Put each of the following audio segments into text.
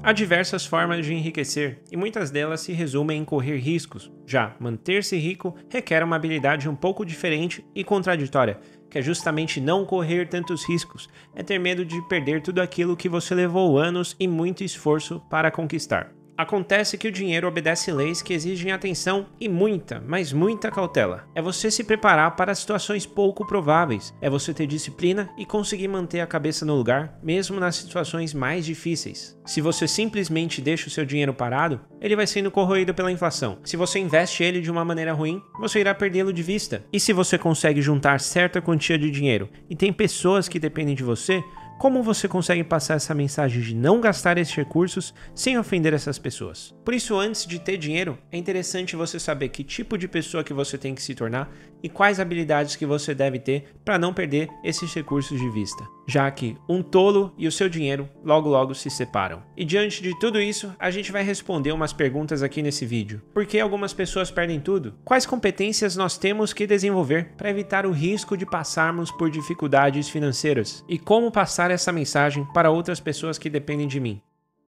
Há diversas formas de enriquecer, e muitas delas se resumem em correr riscos. Já manter-se rico requer uma habilidade um pouco diferente e contraditória, que é justamente não correr tantos riscos, é ter medo de perder tudo aquilo que você levou anos e muito esforço para conquistar. Acontece que o dinheiro obedece leis que exigem atenção e muita, mas muita cautela. É você se preparar para situações pouco prováveis, é você ter disciplina e conseguir manter a cabeça no lugar, mesmo nas situações mais difíceis. Se você simplesmente deixa o seu dinheiro parado, ele vai sendo corroído pela inflação. Se você investe ele de uma maneira ruim, você irá perdê-lo de vista. E se você consegue juntar certa quantia de dinheiro e tem pessoas que dependem de você, como você consegue passar essa mensagem de não gastar esses recursos sem ofender essas pessoas? Por isso, antes de ter dinheiro, é interessante você saber que tipo de pessoa que você tem que se tornar e quais habilidades que você deve ter para não perder esses recursos de vista, já que um tolo e o seu dinheiro logo se separam. E diante de tudo isso, a gente vai responder umas perguntas aqui nesse vídeo. Por que algumas pessoas perdem tudo? Quais competências nós temos que desenvolver para evitar o risco de passarmos por dificuldades financeiras? E como passar essa mensagem para outras pessoas que dependem de mim?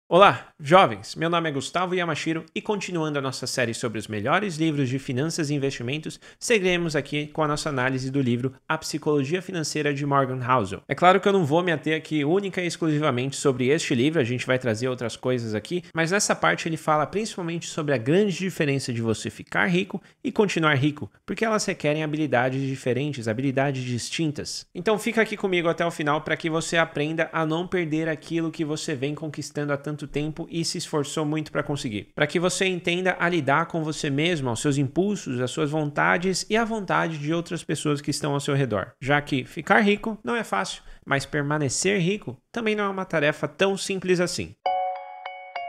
Olá, jovens! Meu nome é Gustavo Yamashiro e continuando a nossa série sobre os melhores livros de finanças e investimentos, seguiremos aqui com a nossa análise do livro A Psicologia Financeira de Morgan Housel. É claro que eu não vou me ater aqui única e exclusivamente sobre este livro, a gente vai trazer outras coisas aqui, mas nessa parte ele fala principalmente sobre a grande diferença de você ficar rico e continuar rico, porque elas requerem habilidades diferentes, habilidades distintas. Então fica aqui comigo até o final para que você aprenda a não perder aquilo que você vem conquistando há tanto tempo e se esforçou muito para conseguir. Para que você entenda a lidar com você mesmo, aos seus impulsos, às suas vontades e à vontade de outras pessoas que estão ao seu redor. Já que ficar rico não é fácil, mas permanecer rico também não é uma tarefa tão simples assim.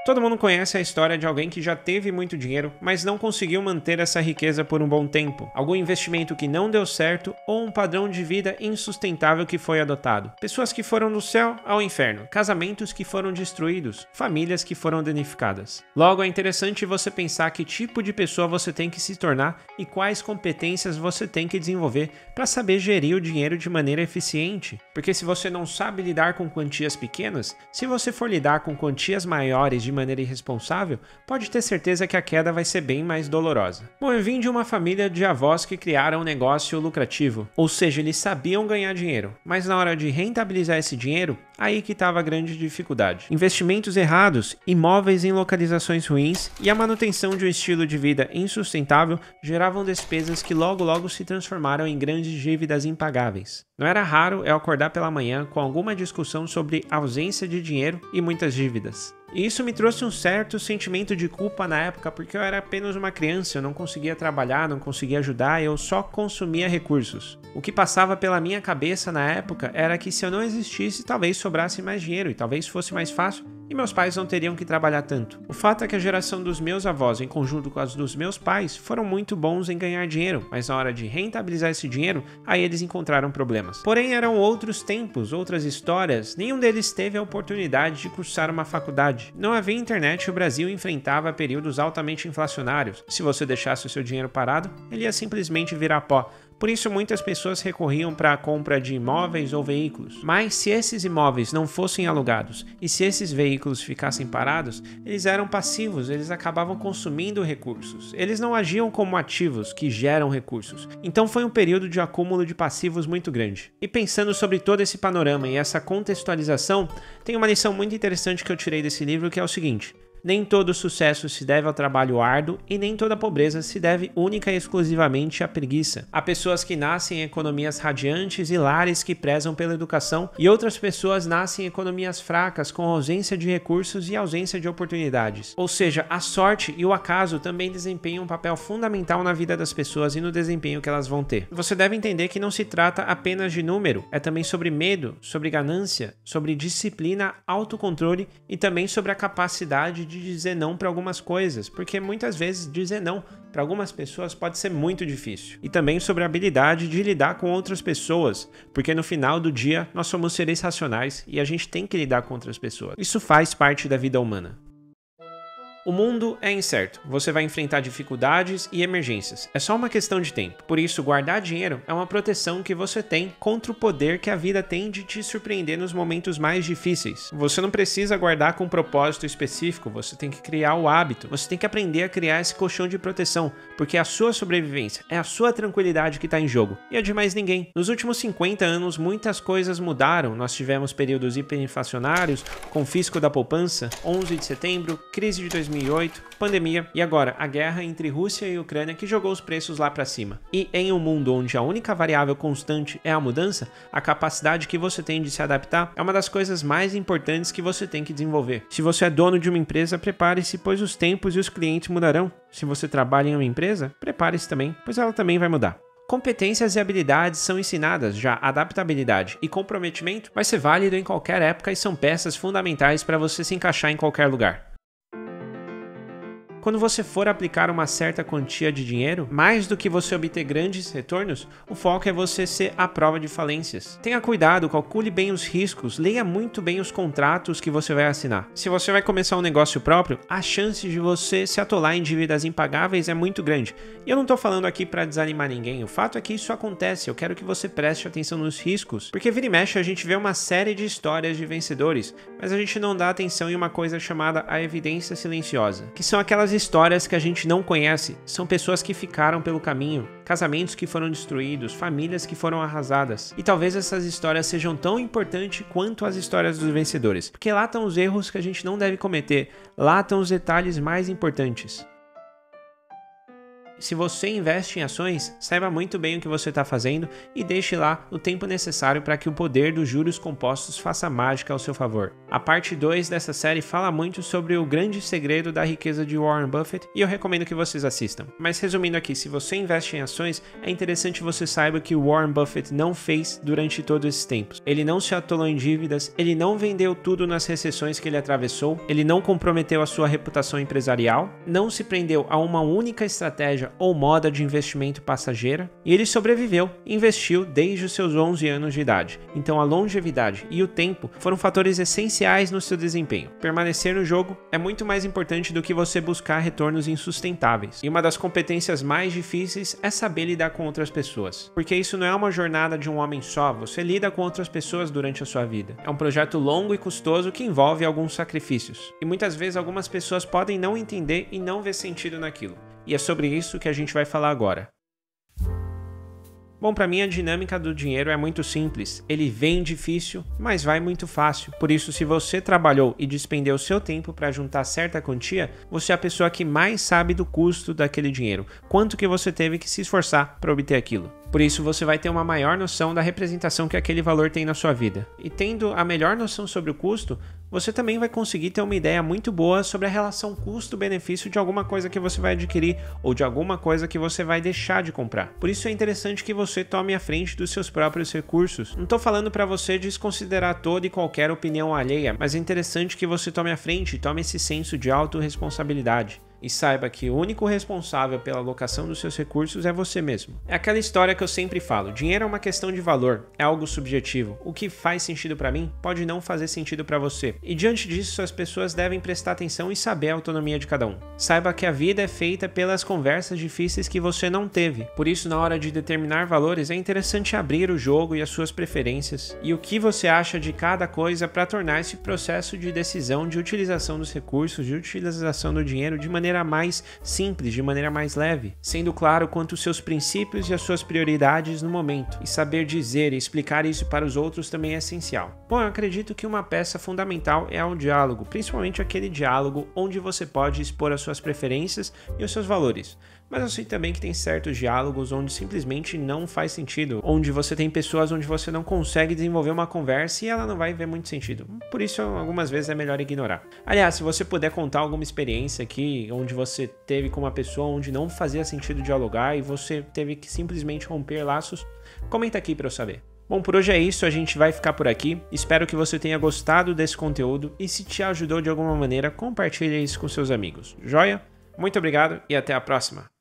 Todo mundo conhece a história de alguém que já teve muito dinheiro, mas não conseguiu manter essa riqueza por um bom tempo. Algum investimento que não deu certo ou um padrão de vida insustentável que foi adotado. Pessoas que foram do céu ao inferno, casamentos que foram destruídos, famílias que foram danificadas. Logo, é interessante você pensar que tipo de pessoa você tem que se tornar e quais competências você tem que desenvolver para saber gerir o dinheiro de maneira eficiente. Porque se você não sabe lidar com quantias pequenas, se você for lidar com quantias maiores de maneira irresponsável, pode ter certeza que a queda vai ser bem mais dolorosa. Bom, eu vim de uma família de avós que criaram um negócio lucrativo, ou seja, eles sabiam ganhar dinheiro, mas na hora de rentabilizar esse dinheiro, aí que estava a grande dificuldade. Investimentos errados, imóveis em localizações ruins e a manutenção de um estilo de vida insustentável geravam despesas que logo se transformaram em grandes dívidas impagáveis. Não era raro eu acordar pela manhã com alguma discussão sobre ausência de dinheiro e muitas dívidas. E isso me trouxe um certo sentimento de culpa na época, porque eu era apenas uma criança, eu não conseguia trabalhar, não conseguia ajudar, eu só consumia recursos. O que passava pela minha cabeça na época era que se eu não existisse, talvez sobrasse mais dinheiro e talvez fosse mais fácil e meus pais não teriam que trabalhar tanto. O fato é que a geração dos meus avós, em conjunto com as dos meus pais, foram muito bons em ganhar dinheiro, mas na hora de rentabilizar esse dinheiro, aí eles encontraram problemas. Porém, eram outros tempos, outras histórias, nenhum deles teve a oportunidade de cursar uma faculdade. Não havia internet e o Brasil enfrentava períodos altamente inflacionários. Se você deixasse o seu dinheiro parado, ele ia simplesmente virar pó. Por isso, muitas pessoas recorriam para a compra de imóveis ou veículos. Mas se esses imóveis não fossem alugados e se esses veículos ficassem parados, eles eram passivos, eles acabavam consumindo recursos. Eles não agiam como ativos que geram recursos. Então foi um período de acúmulo de passivos muito grande. E pensando sobre todo esse panorama e essa contextualização, tem uma lição muito interessante que eu tirei desse livro, que é o seguinte: nem todo sucesso se deve ao trabalho árduo e nem toda pobreza se deve única e exclusivamente à preguiça. Há pessoas que nascem em economias radiantes e lares que prezam pela educação, e outras pessoas nascem em economias fracas com ausência de recursos e ausência de oportunidades. Ou seja, a sorte e o acaso também desempenham um papel fundamental na vida das pessoas e no desempenho que elas vão ter. Você deve entender que não se trata apenas de número, é também sobre medo, sobre ganância, sobre disciplina, autocontrole e também sobre a capacidade de dizer não para algumas coisas, porque muitas vezes dizer não para algumas pessoas pode ser muito difícil. E também sobre a habilidade de lidar com outras pessoas, porque no final do dia nós somos seres racionais e a gente tem que lidar com outras pessoas. Isso faz parte da vida humana. O mundo é incerto, você vai enfrentar dificuldades e emergências, é só uma questão de tempo. Por isso, guardar dinheiro é uma proteção que você tem contra o poder que a vida tem de te surpreender nos momentos mais difíceis. Você não precisa guardar com um propósito específico, você tem que criar o hábito, você tem que aprender a criar esse colchão de proteção, porque é a sua sobrevivência, é a sua tranquilidade que está em jogo, e a de mais ninguém. Nos últimos 50 anos, muitas coisas mudaram, nós tivemos períodos hiperinflacionários, confisco da poupança, 11 de setembro, crise de 2008, pandemia e agora a guerra entre Rússia e Ucrânia que jogou os preços lá para cima. E em um mundo onde a única variável constante é a mudança, a capacidade que você tem de se adaptar é uma das coisas mais importantes que você tem que desenvolver. Se você é dono de uma empresa, prepare-se, pois os tempos e os clientes mudarão. Se você trabalha em uma empresa, prepare-se também, pois ela também vai mudar. Competências e habilidades são ensinadas, já adaptabilidade e comprometimento vai ser válido em qualquer época e são peças fundamentais para você se encaixar em qualquer lugar. Quando você for aplicar uma certa quantia de dinheiro, mais do que você obter grandes retornos, o foco é você ser à prova de falências. Tenha cuidado, calcule bem os riscos, leia muito bem os contratos que você vai assinar. Se você vai começar um negócio próprio, a chance de você se atolar em dívidas impagáveis é muito grande. E eu não estou falando aqui para desanimar ninguém, o fato é que isso acontece, eu quero que você preste atenção nos riscos, porque vira e mexe a gente vê uma série de histórias de vencedores, mas a gente não dá atenção em uma coisa chamada a evidência silenciosa, que são aquelas histórias que a gente não conhece, são pessoas que ficaram pelo caminho, casamentos que foram destruídos, famílias que foram arrasadas. E talvez essas histórias sejam tão importantes quanto as histórias dos vencedores, porque lá estão os erros que a gente não deve cometer, lá estão os detalhes mais importantes. Se você investe em ações, saiba muito bem o que você está fazendo e deixe lá o tempo necessário para que o poder dos juros compostos faça mágica ao seu favor. A parte 2 dessa série fala muito sobre o grande segredo da riqueza de Warren Buffett e eu recomendo que vocês assistam. Mas resumindo aqui, se você investe em ações, é interessante você saiba que o Warren Buffett não fez durante todos esses tempos. Ele não se atolou em dívidas, ele não vendeu tudo nas recessões que ele atravessou, ele não comprometeu a sua reputação empresarial, não se prendeu a uma única estratégia ou moda de investimento passageira, e ele sobreviveu e investiu desde os seus 11 anos de idade. Então a longevidade e o tempo foram fatores essenciais no seu desempenho. Permanecer no jogo é muito mais importante do que você buscar retornos insustentáveis. E uma das competências mais difíceis é saber lidar com outras pessoas, porque isso não é uma jornada de um homem só, você lida com outras pessoas durante a sua vida. É um projeto longo e custoso que envolve alguns sacrifícios, e muitas vezes algumas pessoas podem não entender e não ver sentido naquilo. E é sobre isso que a gente vai falar agora. Bom, para mim a dinâmica do dinheiro é muito simples. Ele vem difícil, mas vai muito fácil. Por isso, se você trabalhou e despendeu seu tempo para juntar certa quantia, você é a pessoa que mais sabe do custo daquele dinheiro. Quanto que você teve que se esforçar para obter aquilo. Por isso, você vai ter uma maior noção da representação que aquele valor tem na sua vida. E tendo a melhor noção sobre o custo, você também vai conseguir ter uma ideia muito boa sobre a relação custo-benefício de alguma coisa que você vai adquirir ou de alguma coisa que você vai deixar de comprar. Por isso é interessante que você tome a frente dos seus próprios recursos. Não estou falando para você desconsiderar toda e qualquer opinião alheia, mas é interessante que você tome a frente e tome esse senso de autorresponsabilidade. E saiba que o único responsável pela alocação dos seus recursos é você mesmo. É aquela história que eu sempre falo, dinheiro é uma questão de valor, é algo subjetivo. O que faz sentido para mim pode não fazer sentido para você. E diante disso, as pessoas devem prestar atenção e saber a autonomia de cada um. Saiba que a vida é feita pelas conversas difíceis que você não teve. Por isso, na hora de determinar valores, é interessante abrir o jogo e as suas preferências e o que você acha de cada coisa para tornar esse processo de decisão de utilização dos recursos, de utilização do dinheiro de maneira mais simples, de maneira mais leve, sendo claro quanto os seus princípios e as suas prioridades no momento, e saber dizer e explicar isso para os outros também é essencial. Bom, eu acredito que uma peça fundamental é o diálogo, principalmente aquele diálogo onde você pode expor as suas preferências e os seus valores. Mas eu sei também que tem certos diálogos onde simplesmente não faz sentido, onde você tem pessoas onde você não consegue desenvolver uma conversa e ela não vai ver muito sentido. Por isso, algumas vezes é melhor ignorar. Aliás, se você puder contar alguma experiência aqui, onde você teve com uma pessoa onde não fazia sentido dialogar e você teve que simplesmente romper laços, comenta aqui para eu saber. Bom, por hoje é isso, a gente vai ficar por aqui. Espero que você tenha gostado desse conteúdo e se te ajudou de alguma maneira, compartilhe isso com seus amigos. Joia? Muito obrigado e até a próxima!